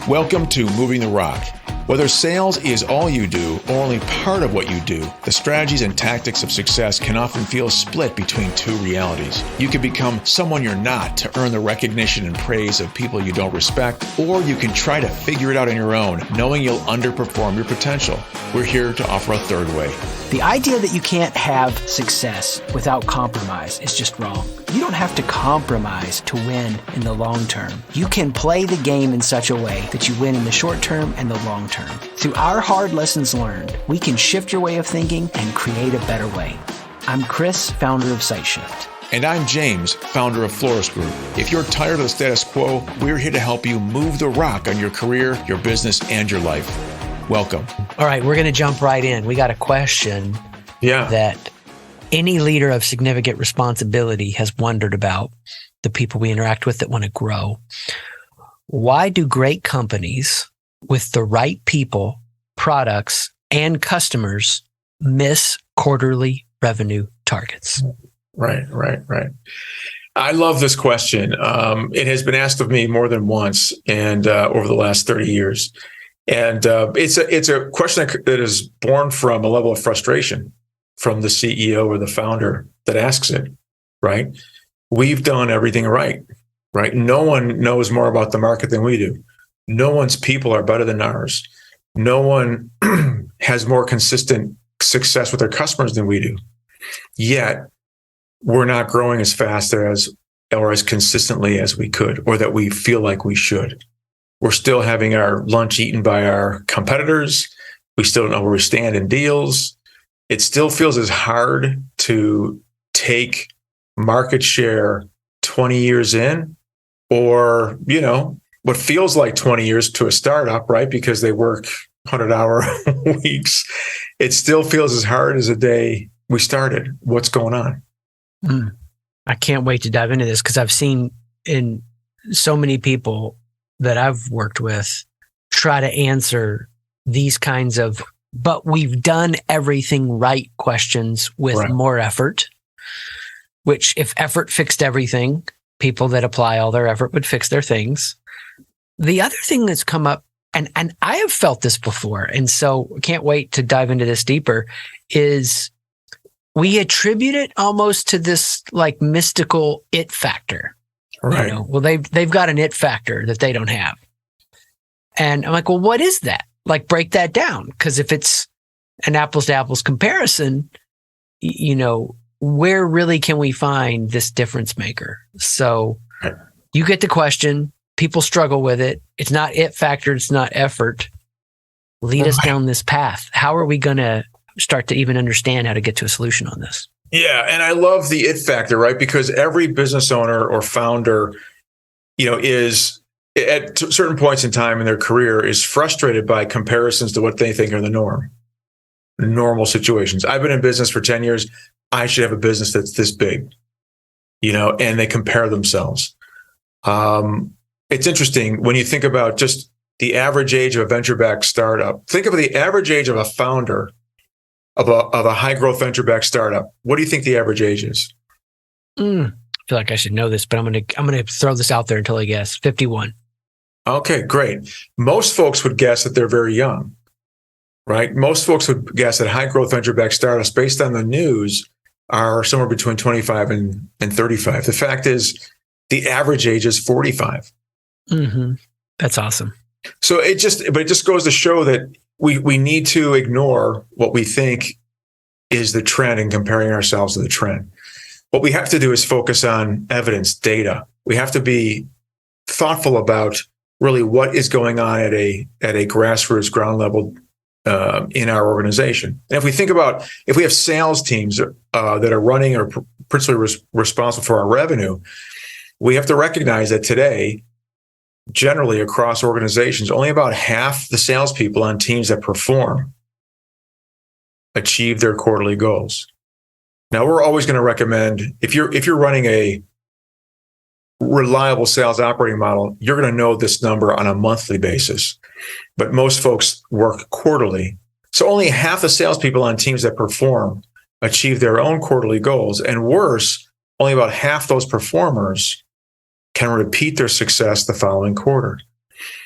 Welcome to Moving the Rock. Whether sales is all you do or only part of what you do, the strategies and tactics of success can often feel split between two realities. You can become someone you're not to earn the recognition and praise of people you don't respect, or you can try to figure it out on your own, knowing you'll underperform your potential. We're here to offer a third way. The idea that you can't have success without compromise is just wrong. You don't have to compromise to win in the long term. You can play the game in such a way that you win in the short term and the long term. Through our hard lessons learned, we can shift your way of thinking and create a better way. I'm Chris, founder of SiteShift. And I'm James, founder of Florist Group. If you're tired of the status quo, we're here to help you move the rock on your career, your business, and your life. Welcome. All right, we're going to jump right in. We got a question that any leader of significant responsibility has wondered about, the people we interact with that want to grow. Why do great companies with the right people, products, and customers miss quarterly revenue targets? Right. I love this question. It has been asked of me more than once and over the last 30 years. And it's a question that is born from a level of frustration from the CEO or the founder that asks it, right? We've done everything right? No one knows more about the market than we do. No one's people are better than ours. No one has more consistent success with their customers than we do. Yet, we're not growing as fast as or as consistently as we could, or that we feel like we should. We're still having our lunch eaten by our competitors. We still don't know where we stand in deals. It still feels as hard to take market share 20 years in, or, what feels like 20 years to a startup, right? Because they work 100-hour weeks. It still feels as hard as the day we started. What's going on? I can't wait to dive into this because I've seen in so many people that I've worked with try to answer these kinds of, but we've done everything right questions with more effort, which if effort fixed everything, people that apply all their effort would fix their things. The other thing that's come up, and I have felt this before, and so can't wait to dive into this deeper, is we attribute it almost to this like mystical it factor. Right. Well, they've got an it factor that they don't have. And I'm like, well, what is that? Like, break that down. Because if it's an apples to apples comparison, where really can we find this difference maker? So you get the question, people struggle with it. It's not it factor. It's not effort. Lead us down this path. How are we going to start to even understand how to get to a solution on this? Yeah. And I love the it factor, right? Because every business owner or founder, is at certain points in time in their career is frustrated by comparisons to what they think are the normal situations. I've been in business for 10 years. I should have a business that's this big, and they compare themselves. It's interesting when you think about just the average age of a venture-backed startup. Think of the average age of a founder of a high-growth venture-backed startup. What do you think the average age is? I feel like I should know this, but I'm gonna throw this out there until I guess 51. Okay, great. Most folks would guess that they're very young, right? Most folks would guess that high-growth venture-backed startups, based on the news, are somewhere between 25 and 35. The fact is, the average age is 45. Mm-hmm. That's awesome. So it just goes to show that we need to ignore what we think is the trend and comparing ourselves to the trend. What we have to do is focus on evidence, data. We have to be thoughtful about really what is going on at a grassroots, ground level in our organization. And if we think about, if we have sales teams that are running or principally responsible for our revenue, we have to recognize that today, generally across organizations, only about half the salespeople on teams that perform achieve their quarterly goals. Now, we're always going to recommend, if you're running a reliable sales operating model, you're going to know this number on a monthly basis. But most folks work quarterly. So only half the salespeople on teams that perform achieve their own quarterly goals. And worse, only about half those performers can repeat their success the following quarter.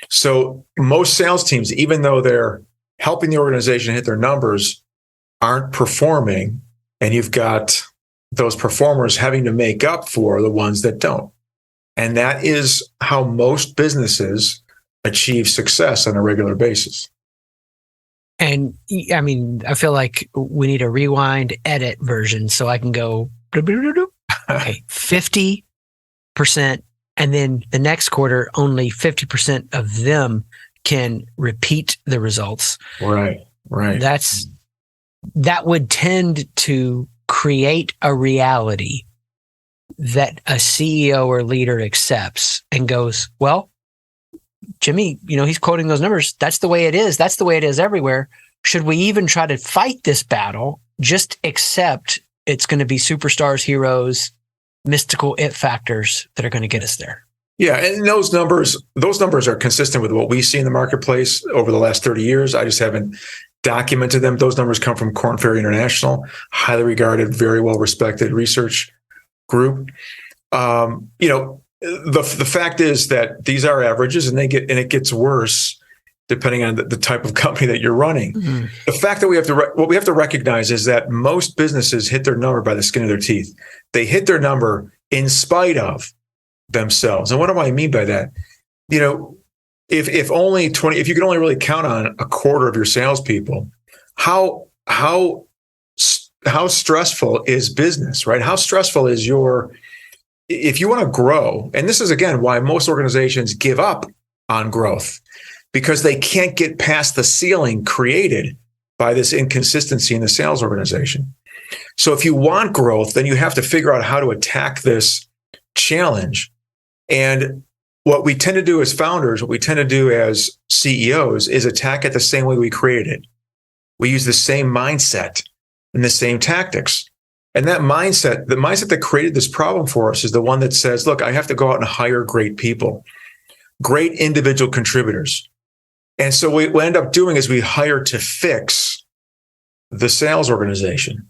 So most sales teams, even though they're helping the organization hit their numbers, aren't performing. And you've got those performers having to make up for the ones that don't. And that is how most businesses achieve success on a regular basis. And I mean, I feel like we need a rewind edit version so I can go, okay, 50%. And then the next quarter, only 50% of them can repeat the results. Right. That would tend to create a reality that a CEO or leader accepts and goes, well, Jimmy, he's quoting those numbers. That's the way it is. That's the way it is everywhere. Should we even try to fight this battle? Just accept it's going to be superstars, heroes, mystical it factors that are going to get us there. Yeah, and those numbers are consistent with what we see in the marketplace over the last 30 years. I just haven't documented them. Those numbers come from Korn Ferry International, highly regarded, very well respected research group. The fact is that these are averages, and it gets worse depending on the type of company that you're running. Mm-hmm. The fact that what we have to recognize is that most businesses hit their number by the skin of their teeth. They hit their number in spite of themselves. And what do I mean by that? If you can only really count on a quarter of your salespeople, how stressful is business, right? How stressful is if you want to grow, and this is again why most organizations give up on growth, because they can't get past the ceiling created by this inconsistency in the sales organization. So if you want growth, then you have to figure out how to attack this challenge. And what we tend to do as founders, what we tend to do as CEOs is attack it the same way we created it. We use the same mindset and the same tactics. And that mindset, the mindset that created this problem for us is the one that says, look, I have to go out and hire great people, great individual contributors. And so what we end up doing is we hire to fix the sales organization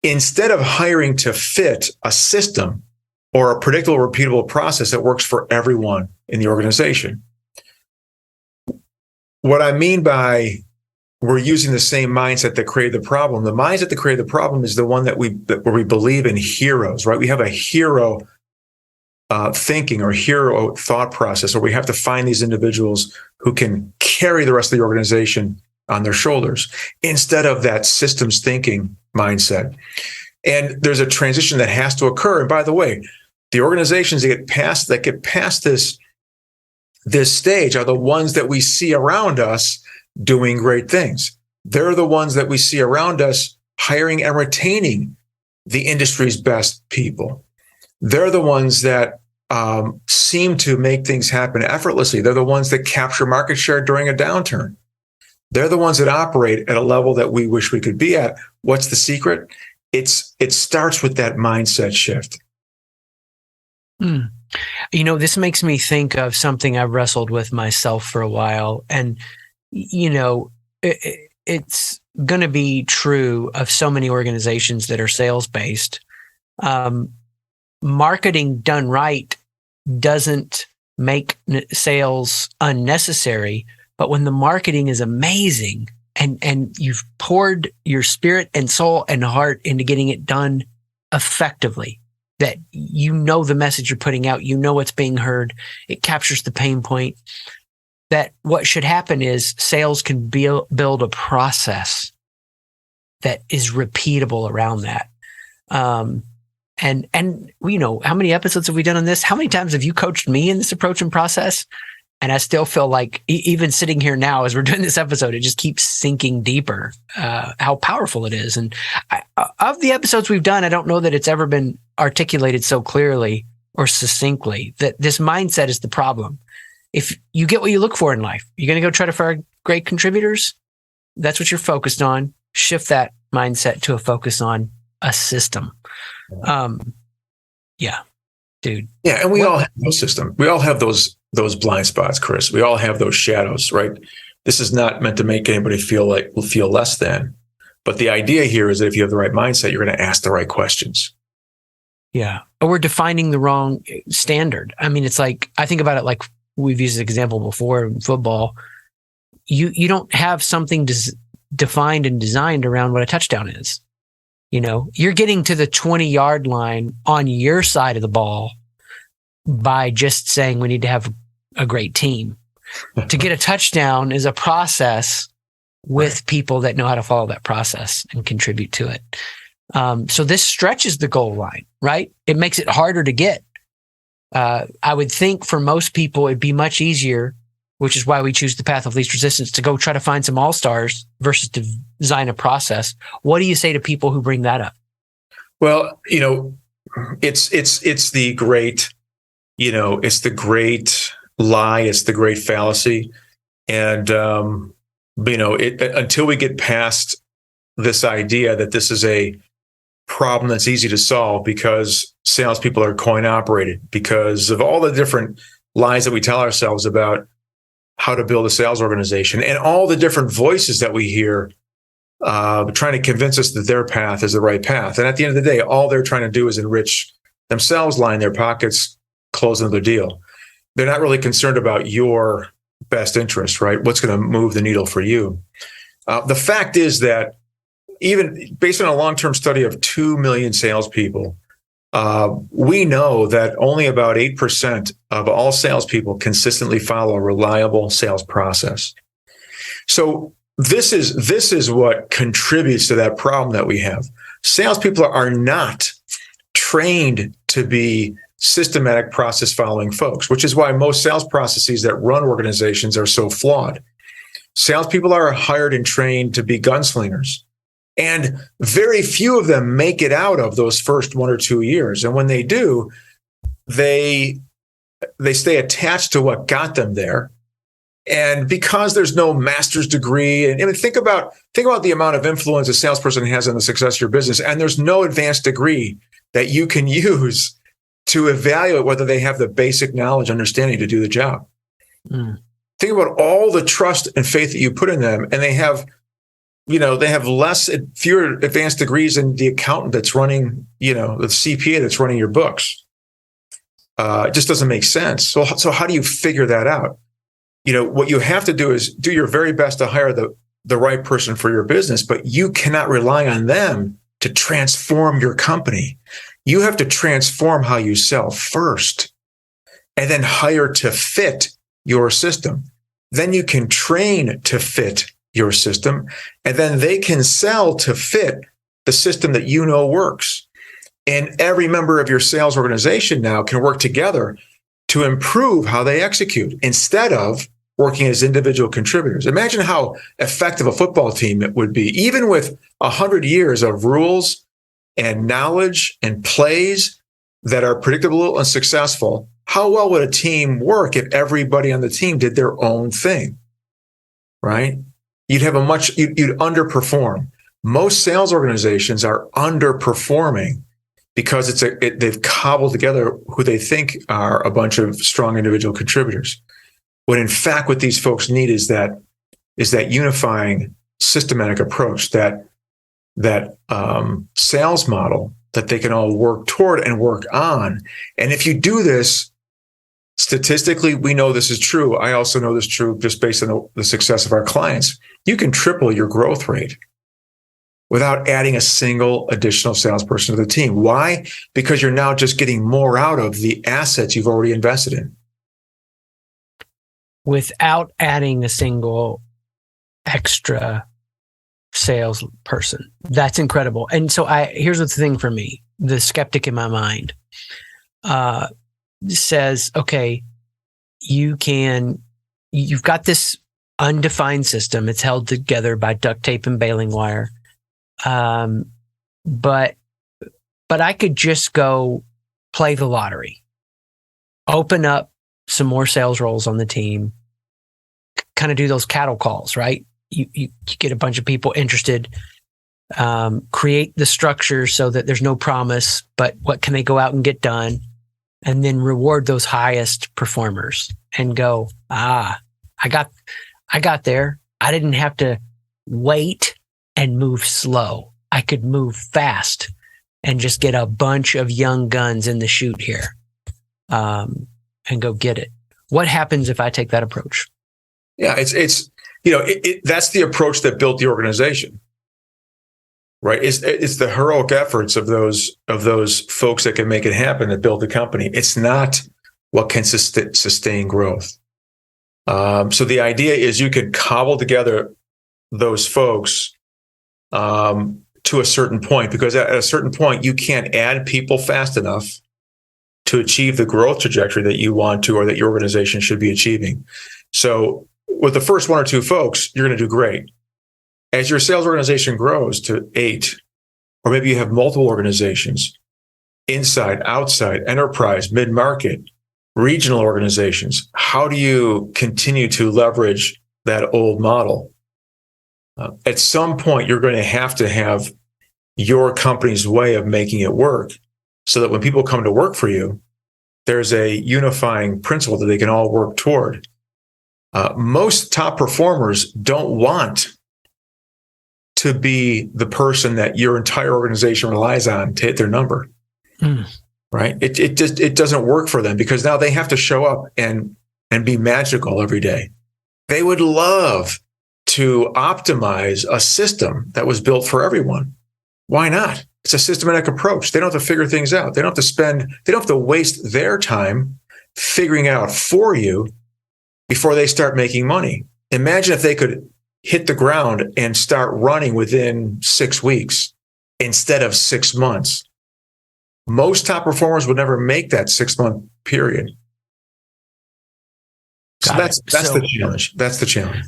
instead of hiring to fit a system or a predictable, repeatable process that works for everyone in the organization. What I mean by we're using the same mindset that created the problem. The mindset that created the problem is the one where we believe in heroes, right? We have a hero thinking or hero thought process, where we have to find these individuals who can carry the rest of the organization on their shoulders instead of that systems thinking mindset. And there's a transition that has to occur. And by the way, the organizations that get past this stage are the ones that we see around us doing great things. They're the ones that we see around us hiring and retaining the industry's best people. They're the ones that seem to make things happen effortlessly. They're the ones that capture market share during a downturn. They're the ones that operate at a level that we wish we could be at. What's the secret? It starts with that mindset shift. This makes me think of something I've wrestled with myself for a while. And, it's going to be true of so many organizations that are sales-based. Marketing done right doesn't make sales unnecessary, but when the marketing is amazing and you've poured your spirit and soul and heart into getting it done effectively, that the message you're putting out, what's being heard, it captures the pain point, that what should happen is sales can build a process that is repeatable around that. And how many episodes have we done on this? How many times have you coached me in this approach and process? And I still feel like even sitting here now, as we're doing this episode, it just keeps sinking deeper, how powerful it is. And of the episodes we've done, I don't know that it's ever been articulated so clearly or succinctly that this mindset is the problem. If you get what you look for in life, you're going to go try to fire great contributors. That's what you're focused on. Shift that mindset to a focus on a system. Yeah, dude. Yeah. And we all have those systems. We all have those blind spots, Chris. We all have those shadows, right? This is not meant to make anybody feel less than. But the idea here is that if you have the right mindset, you're going to ask the right questions. Yeah. Or we're defining the wrong standard. I mean, it's like, I think about it like we've used an example before in football. You don't have something defined and designed around what a touchdown is. You're getting to the 20-yard line on your side of the ball by just saying we need to have a great team. To get a touchdown is a process with people that know how to follow that process and contribute to it. So this stretches the goal line, right? It makes it harder to get. I would think for most people, it'd be much easier, which is why we choose the path of least resistance, to go try to find some all-stars versus to design a process. What do you say to people who bring that up? Well, it's the great, it's the great lie. It's the great fallacy. And, until we get past this idea that this is a problem that's easy to solve because salespeople are coin operated, because of all the different lies that we tell ourselves about how to build a sales organization and all the different voices that we hear trying to convince us that their path is the right path. And at the end of the day, all they're trying to do is enrich themselves, line their pockets, close another deal. They're not really concerned about your best interest, right? What's going to move the needle for you? The fact is that even based on a long-term study of 2 million salespeople, we know that only about 8% of all salespeople consistently follow a reliable sales process. So this is what contributes to that problem that we have. Salespeople are not trained to be systematic process following folks, which is why most sales processes that run organizations are so flawed. Salespeople are hired and trained to be gunslingers, and very few of them make it out of those first 1 or 2 years. And when they do, they stay attached to what got them there. And because there's no master's degree, and I mean, think about the amount of influence a salesperson has on the success of your business, and there's no advanced degree that you can use to evaluate whether they have the basic knowledge, understanding to do the job. Think about all the trust and faith that you put in them, and they have fewer advanced degrees than the accountant that's running, the CPA that's running your books. It just doesn't make sense. So how do you figure that out? What you have to do is do your very best to hire the right person for your business, but you cannot rely on them to transform your company. You have to transform how you sell first, and then hire to fit your system. Then you can train to fit your system, and then they can sell to fit the system that works. And every member of your sales organization now can work together to improve how they execute instead of working as individual contributors. Imagine how effective a football team it would be, even with 100 years of rules and knowledge and plays that are predictable and successful. How well would a team work if everybody on the team did their own thing, right? You'd underperform. Most sales organizations are underperforming because they've cobbled together who they think are a bunch of strong individual contributors. When in fact, what these folks need is that unifying systematic approach, that sales model that they can all work toward and work on. And if you do this, statistically, we know this is true. I also know this is true just based on the success of our clients. You can triple your growth rate without adding a single additional salesperson to the team. Why? Because you're now just getting more out of the assets you've already invested in. Without adding a single extra salesperson. That's incredible. And so here's the thing for me, the skeptic in my mind says, okay, you've got this undefined system. It's held together by duct tape and baling wire. But I could just go play the lottery, open up some more sales roles on the team, kind of do those cattle calls, right? You get a bunch of people interested, create the structure so that there's no promise, but what can they go out and get done? And then reward those highest performers and go, I got there. I didn't have to wait and move slow. I could move fast and just get a bunch of young guns in the chute here, and go get it. What happens if I take that approach? Yeah, it's that's the approach that built the organization, right? It's the heroic efforts of those folks that can make it happen that build the company. It's not what can sustain growth. So the idea is you can cobble together those folks to a certain point, because at a certain point you can't add people fast enough to achieve the growth trajectory that you want to, or that your organization should be achieving. So with the first one or two folks, you're going to do great. As your sales organization grows to 8, or maybe you have multiple organizations, inside, outside, enterprise, mid-market, regional organizations, how do you continue to leverage that old model? At some point, you're going to have your company's way of making it work, so that when people come to work for you, there's a unifying principle that they can all work toward. Most top performers don't want to be the person that your entire organization relies on to hit their number, right? It doesn't work for them, because now they have to show up and be magical every day. They would love to optimize a system that was built for everyone. Why not? It's a systematic approach. They don't have to figure things out. They don't have to waste their time figuring out for you before they start making money. Imagine if they could hit the ground and start running within 6 weeks instead of 6 months. Most top performers would never make that 6-month period. So that's the challenge. That's the challenge.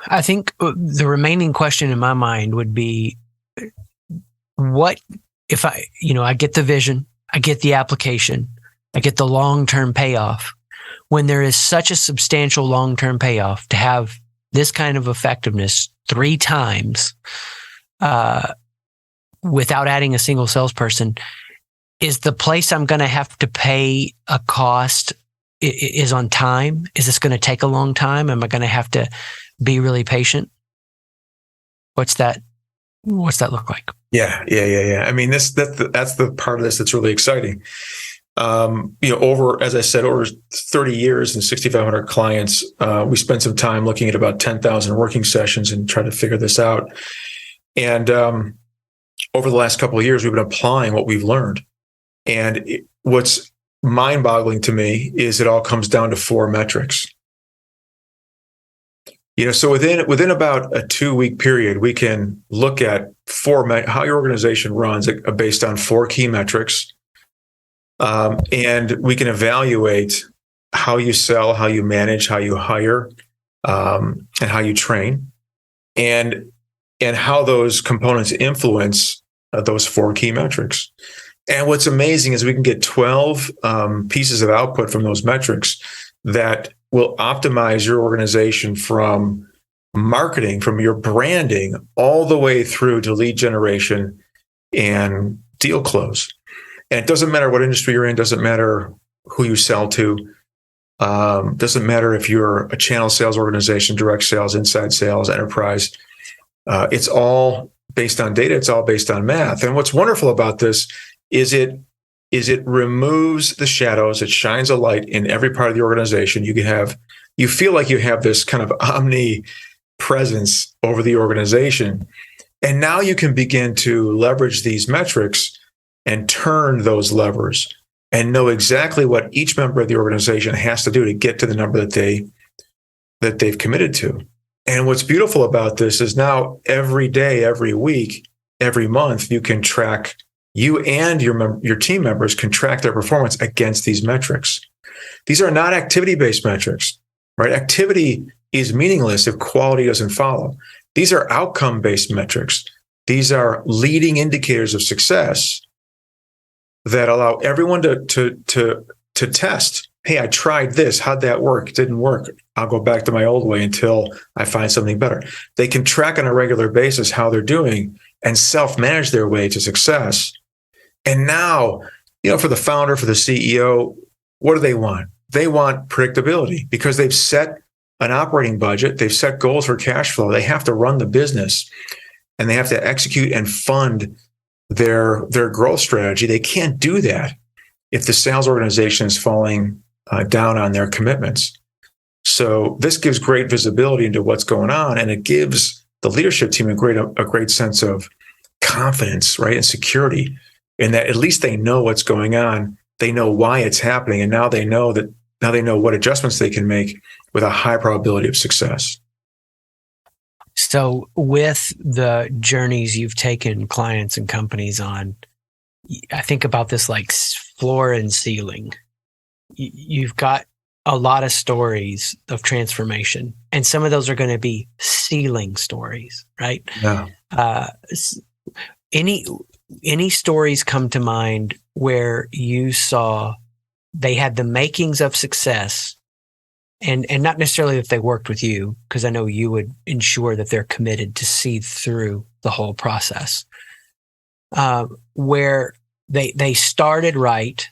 I think the remaining question in my mind would be, what if I get the vision, I get the application, I get the long-term payoff. When there is such a substantial long-term payoff to have this kind of effectiveness 3 times without adding a single salesperson, is the place I'm going to have to pay a cost is on time? Is this going to take a long time? Am I going to have to be really patient? What's that look like? Yeah. I mean, that's the part of this that's really exciting. As I said, over 30 years and 6,500 clients, we spent some time looking at about 10,000 working sessions and trying to figure this out. And over the last couple of years, we've been applying what we've learned. And what's mind-boggling to me is it all comes down to 4 metrics. So within about a 2-week period, we can look at how your organization runs based on 4 key metrics. And we can evaluate how you sell, how you manage, how you hire, and how you train, and how those components influence those 4 key metrics. And what's amazing is we can get 12 pieces of output from those metrics that will optimize your organization from marketing, from your branding, all the way through to lead generation and deal close. And it doesn't matter what industry you're in, doesn't matter who you sell to, doesn't matter if you're a channel sales organization, direct sales, inside sales, enterprise. It's all based on data. It's all based on math. And what's wonderful about this is it removes the shadows. It shines a light in every part of the organization. You feel like you have this kind of omnipresence over the organization. And now you can begin to leverage these metrics and turn those levers and know exactly what each member of the organization has to do to get to the number that they've committed to. And what's beautiful about this is now every day, every week, every month, you can track, you and your team members can track their performance against these metrics. These are not activity-based metrics, right? Activity is meaningless if quality doesn't follow. These are outcome-based metrics. These are leading indicators of success that allow everyone to test. Hey, I tried this. How'd that work? It didn't work. I'll go back to my old way until I find something better. They can track on a regular basis how they're doing and self-manage their way to success. And now, for the founder, for the CEO, what do they want? They want predictability because they've set an operating budget. They've set goals for cash flow. They have to run the business and they have to execute and fund their growth strategy. They can't do that if the sales organization is falling down on their commitments. So this gives great visibility into what's going on, and it gives the leadership team a great sense of confidence, right, and security, in that at least they know what's going on, they know why it's happening, and now they know what adjustments they can make with a high probability of success. So with the journeys you've taken clients and companies on, I think about this like floor and ceiling. You've got a lot of stories of transformation, and some of those are going to be ceiling stories, right? Yeah. Any stories come to mind where you saw they had the makings of success, and not necessarily if they worked with you, because I know you would ensure that they're committed to see through the whole process, where they started right,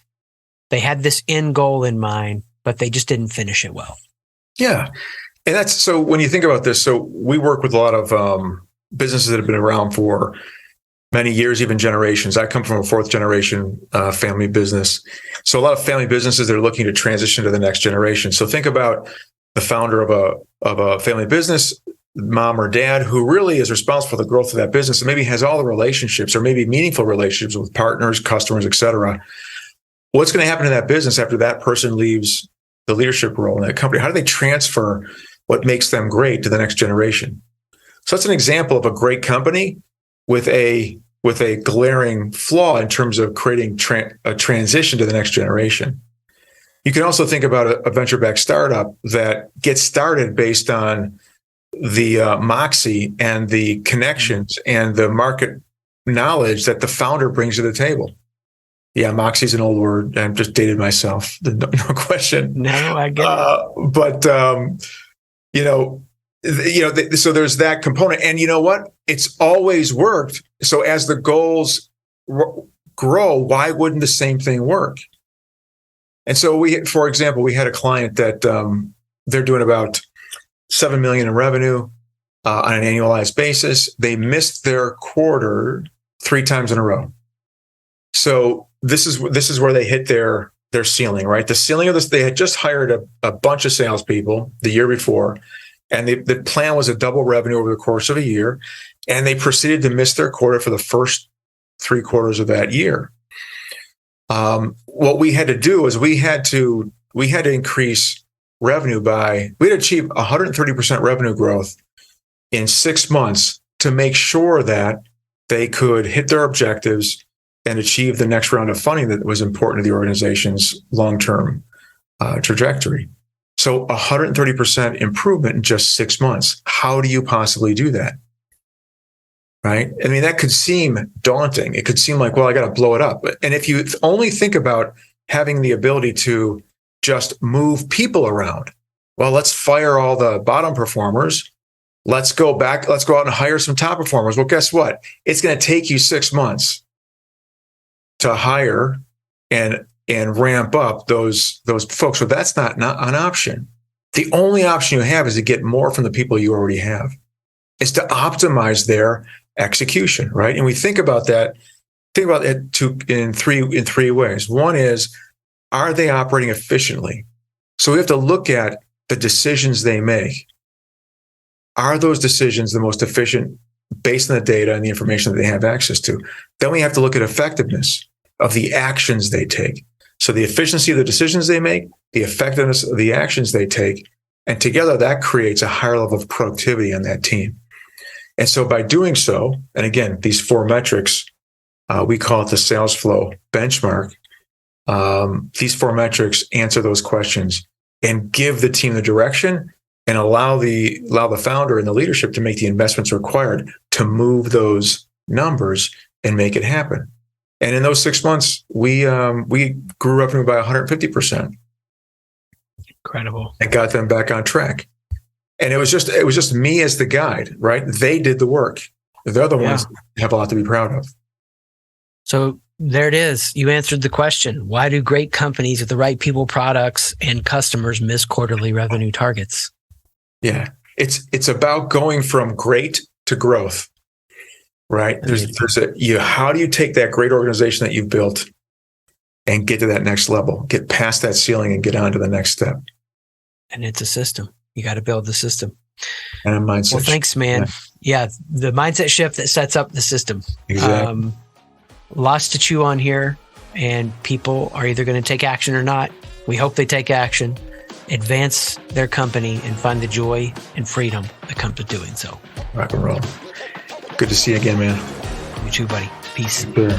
they had this end goal in mind, but they just didn't finish it well. Yeah. And that's, so when you think about this, so we work with a lot of businesses that have been around for many years, even generations. I come from a fourth generation family business. So a lot of family businesses that are looking to transition to the next generation. So think about the founder of a family business, mom or dad, who really is responsible for the growth of that business and maybe has all the relationships, or maybe meaningful relationships with partners, customers, et cetera. What's going to happen to that business after that person leaves the leadership role in that company? How do they transfer what makes them great to the next generation? So that's an example of a great company with a glaring flaw in terms of creating a transition to the next generation. You can also think about a venture-backed startup that gets started based on the moxie and the connections and the market knowledge that the founder brings to the table. Yeah, moxie is an old word. I'm just dated myself. No question. No, I get it. But so there's that component, and you know what? It's always worked. So as the goals grow, why wouldn't the same thing work? And so for example, we had a client that they're doing about $7 million in revenue on an annualized basis. They missed their quarter 3 times in a row. So this is where they hit their ceiling, right? The ceiling of this, they had just hired a bunch of salespeople the year before, and the plan was to double revenue over the course of a year, and they proceeded to miss their quarter for the first 3 quarters of that year. What we had to do is we had to increase revenue we had to achieve 130% revenue growth in 6 months to make sure that they could hit their objectives and achieve the next round of funding that was important to the organization's long-term trajectory. So 130% improvement in just 6 months. How do you possibly do that? Right? I mean, that could seem daunting. It could seem like, well, I got to blow it up. And if you only think about having the ability to just move people around, well, let's fire all the bottom performers. Let's go out and hire some top performers. Well, guess what? It's going to take you 6 months to hire and ramp up those folks. So that's not an option. The only option you have is to get more from the people you already have. It's to optimize their execution, right? And we think about it in three ways. One is, are they operating efficiently? So we have to look at the decisions they make. Are those decisions the most efficient based on the data and the information that they have access to? Then we have to look at effectiveness of the actions they take. So the efficiency of the decisions they make, the effectiveness of the actions they take, and together that creates a higher level of productivity on that team. And so by doing so, and again, these 4 metrics, we call it the sales flow benchmark. These 4 metrics answer those questions and give the team the direction and allow the founder and the leadership to make the investments required to move those numbers and make it happen. And in those 6 months, we grew revenue by 150%. Incredible. And got them back on track. And it was just me as the guide, right? They did the work. They're the ones that have a lot to be proud of. So there it is. You answered the question. Why do great companies with the right people, products, and customers miss quarterly revenue targets? Yeah. It's about going from great to growth, right? How do you take that great organization that you've built and get to that next level, get past that ceiling and get on to the next step. And it's a system. You got to build the system. And a mindset. Well, thanks, man. Yeah. The mindset shift that sets up the system. Exactly. Lots to chew on here, and people are either going to take action or not. We hope they take action, advance their company, and find the joy and freedom that comes with doing so. Rock and roll. Good to see you again, man. You too, buddy. Peace. Sure.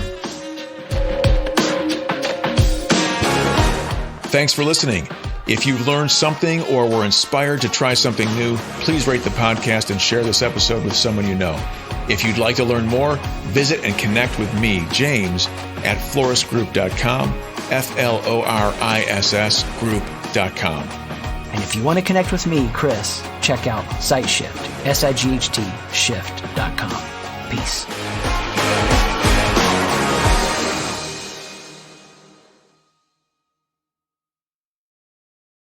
Thanks for listening. If you learned something or were inspired to try something new, please rate the podcast and share this episode with someone you know. If you'd like to learn more, visit and connect with me, James, at florisgroup.com, FLORISS group.com. And if you want to connect with me, Chris, check out SightShift, SIGHT shift.com. Peace.